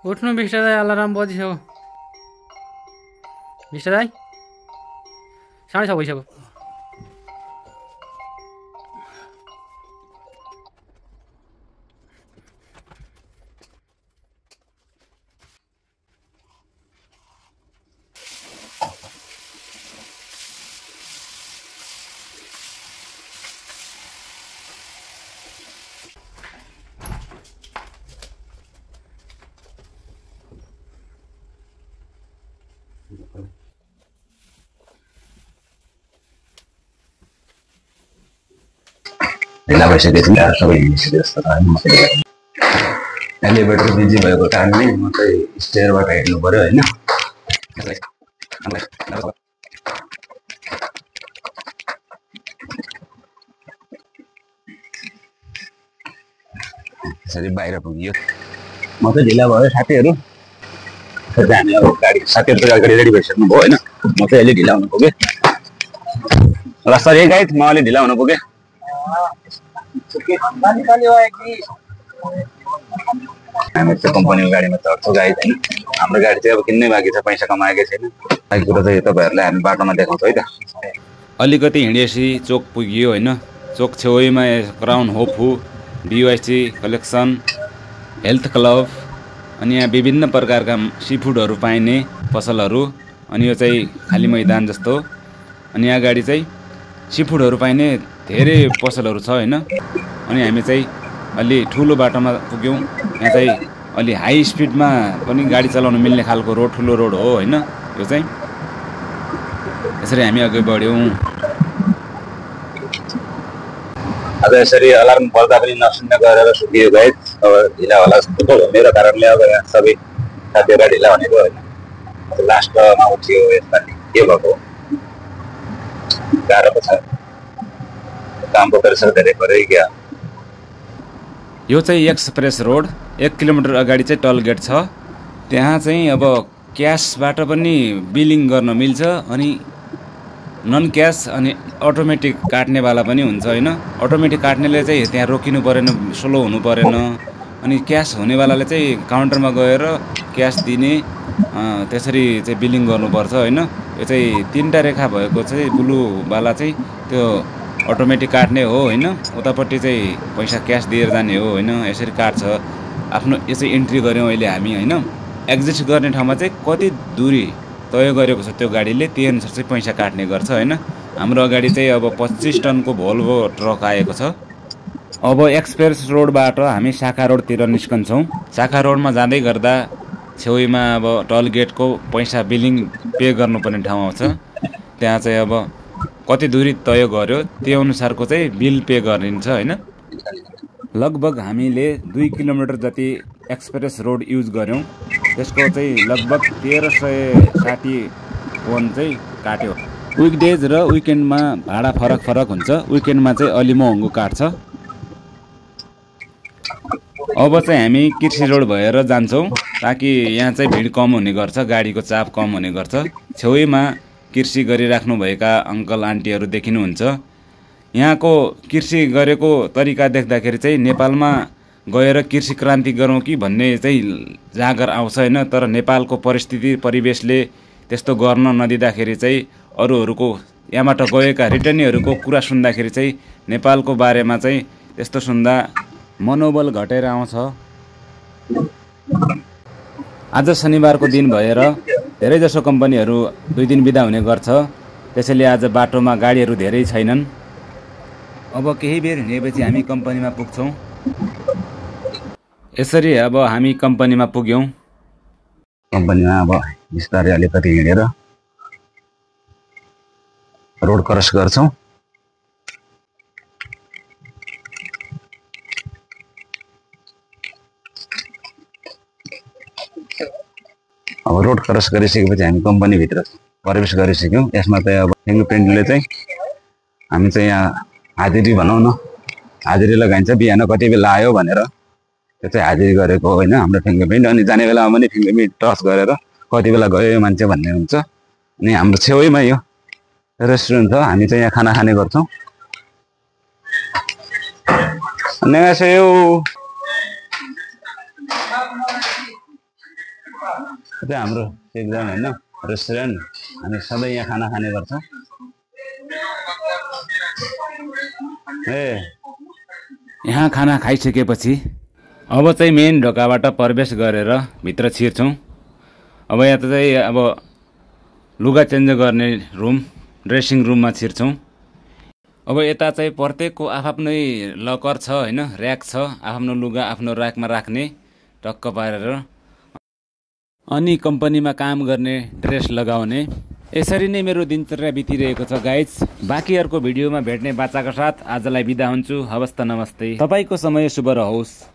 उठ्नु विष्ट दाई, अलार्म बजिसक्यो। विष्ट दाई 6:30 भइसक्यो। ढिला भइसकेको थियो सबै हिँडिसक्यो जस्तो छ होइन। एलिभेटर बिजी भएको कारणले म चाहिँ स्टेयरबाट हिँड्नु पर्यो होइन। त्यसरी बाहिर पुगियो। म चाहिँ ढिला भयो साथीहरू। हामी अब गाडी साथीहरू त अगाडि रेडी भइसक्नु भयो होइन। म चाहिँ अलि ढिला हुनु पुगेँ। रास्ता यही गाइड म अलि ढिला हुनु पुगेँ। हामी चाहिँ कम्पनीको गाडीमा चढ्छौँ गाइड होइन। हाम्रो गाडी चाहिँ अब किन्नै बाँकी छ, पैसा कमाएकै छैन। बाँकी कुरा चाहिँ तपाईँहरूलाई हामी बाटोमा देखाउँछौँ है त। अलिकति हिँडेपछि चोक पुगियो होइन। चोक छेउमा क्राउन होपु, BYC कलेक्सन, हेल्थ क्लब अनि यहाँ विभिन्न प्रकारका सी फुडहरू पाइने पसलहरू। अनि यो चाहिँ खाली मैदान जस्तो। अनि अगाडि चाहिँ सी फुडहरू पाइने धेरै पसलहरू छ होइन। अनि हामी चाहिँ अलि ठुलो बाटोमा पुग्यौँ। यहाँ चाहिँ अलि हाई स्पिडमा पनि गाडी चलाउन मिल्ने खालको रोड, ठुलो रोड हो होइन यो चाहिँ। यसरी हामी अघि बढ्यौँ। अब यसरी अलार्म बज्दा पनि नसुन्ने गरेर सुकियो गाइड। अब ढिला होला जस्तो मेरो कारणले अब यहाँ सबै साथीहरूलाई ढिला भनेको होइन। लास्टमा उठ्यो यसपालि के भएको गाह्रो पो छ। कामको प्रेसर धेरै पऱ्यो क्या। यो चाहिँ एक्सप्रेस रोड। 1 किलोमिटर अगाडि चाहिँ टोल गेट छ। त्यहाँ चाहिँ अब क्यासबाट पनि बिलिङ गर्न मिल्छ अनि नन क्यास अनि अटोमेटिक काट्नेवाला पनि हुन्छ होइन। अटोमेटिक काट्नेले चाहिँ त्यहाँ रोकिनु परेन, स्लो हुनु परेन। अनि क्यास हुनेवालाले चाहिँ काउन्टरमा गएर क्यास दिने, त्यसरी चाहिँ बिलिङ गर्नुपर्छ होइन। यो चाहिँ 3टा रेखा भएको चाहिँ ब्लूवाला चाहिँ त्यो अटोमेटिक काट्ने हो होइन। उतापट्टि चाहिँ पैसा क्यास दिएर जाने हो होइन। यसरी काट्छ। आफ्नो यो चाहिँ इन्ट्री गऱ्यौँ अहिले हामी होइन। एक्जिट गर्ने ठाउँमा चाहिँ कति दूरी तय गरेको छ त्यो गाडीले त्यही अनुसार चाहिँ पैसा काट्ने गर्छ होइन। हाम्रो अगाडि चाहिँ अब 25 टनको भोल्भो ट्रक आएको छ। अब एक्सप्रेस रोडबाट हामी शाखा रोडतिर निस्कन्छौँ। शाखा रोडमा जाँदै गर्दा छेउमा अब टोल गेटको पैसा बिलिङ पे गर्नुपर्ने ठाउँ आउँछ। त्यहाँ चाहिँ अब कति दूरी तय गर्यो त्यो अनुसारको चाहिँ बिल पे गरिन्छ होइन। लगभग हामीले 2 किलोमिटर जति एक्सप्रेस रोड युज गऱ्यौँ। त्यसको चाहिँ लगभग 1361 चाहिँ काट्यो। विकडेज र विकेन्डमा भाडा फरक फरक हुन्छ। विकेन्डमा चाहिँ अलि महँगो काट्छ। अब चाहिँ हामी कृषि रोड भएर जान्छौँ ताकि यहाँ चाहिँ भिड कम हुने गर्छ, गाडीको चाप कम हुने गर्छ। छेउमा कृषि गरिराख्नुभएका अङ्कल आन्टीहरू देखिनुहुन्छ। यहाँको कृषि गरेको तरिका देख्दाखेरि चाहिँ नेपालमा गएर कृषि क्रान्ति गरौँ कि भन्ने चाहिँ जागर आउँछ होइन। तर नेपालको परिस्थिति परिवेशले त्यस्तो गर्न नदिँदाखेरि चाहिँ अरूहरूको यहाँबाट गएका रिटर्नीहरूको कुरा सुन्दाखेरि चाहिँ नेपालको बारेमा चाहिँ त्यस्तो सुन्दा मनोबल घटेर आउँछ। आज शनिबारको दिन भएर धेरैजसो कम्पनीहरू 2 दिन बिदा हुने गर्छ। त्यसैले आज बाटोमा गाडीहरू धेरै छैनन्। अब केही बेर हिँडेपछि हामी कम्पनीमा पुग्छौँ। यसरी अब हामी कम्पनीमा पुग्यौँ। कम्पनीमा अब बिस्तारै अलिकति हिँडेर रोड क्रस गर्छौँ। अब रोड क्रस गरिसकेपछि हामी कम्पनीभित्र प्रवेश गरिसक्यौँ। यसमा चाहिँ अब फिङ्गरप्रिन्टले चाहिँ हामी चाहिँ यहाँ हाजिरी भनौँ न, हाजिरी लगाइन्छ बिहान कति बेला आयो भनेर। त्यो चाहिँ हाजिरी गरेको होइन हाम्रो फिङ्गरप्रिन्ट। अनि जाने बेलामा पनि फिङ्गरप्रिन्ट टच गरेर कति बेला गयो यो मान्छे भन्ने हुन्छ। अनि हाम्रो छेउमा यो रेस्टुरेन्ट छ। हामी चाहिँ यहाँ खाना खाने गर्छौँ। 안녕하세요. चाहिँ हाम्रो एकदम होइन रेस्टुरेन्ट हामी सधैँ यहाँ खाना खाने गर्छौँ। यहाँ खाना खाइसकेपछि अब चाहिँ मेन ढोकाबाट प्रवेश गरेर भित्र छिर्छौँ। अब यहाँ त चाहिँ अब लुगा चेन्ज गर्ने रुम ड्रेसिङ रुममा छिर्छौँ। अब यता चाहिँ प्रत्येकको आफ्नै लकर छ होइन, ऱ्याक छ, आफ्नो लुगा आफ्नो ऱ्याकमा राख्ने टक्क पारेर, अनि कम्पनीमा काम गर्ने ड्रेस लगाउने। यसरी नै मेरो दिनचर्या बितिरहेको छ गाइज। बाँकी अर्को भिडियोमा भेट्ने बाचाको साथ आजलाई बिदा हुन्छु। हवस् त नमस्ते। तपाईँको समय शुभ रहोस्।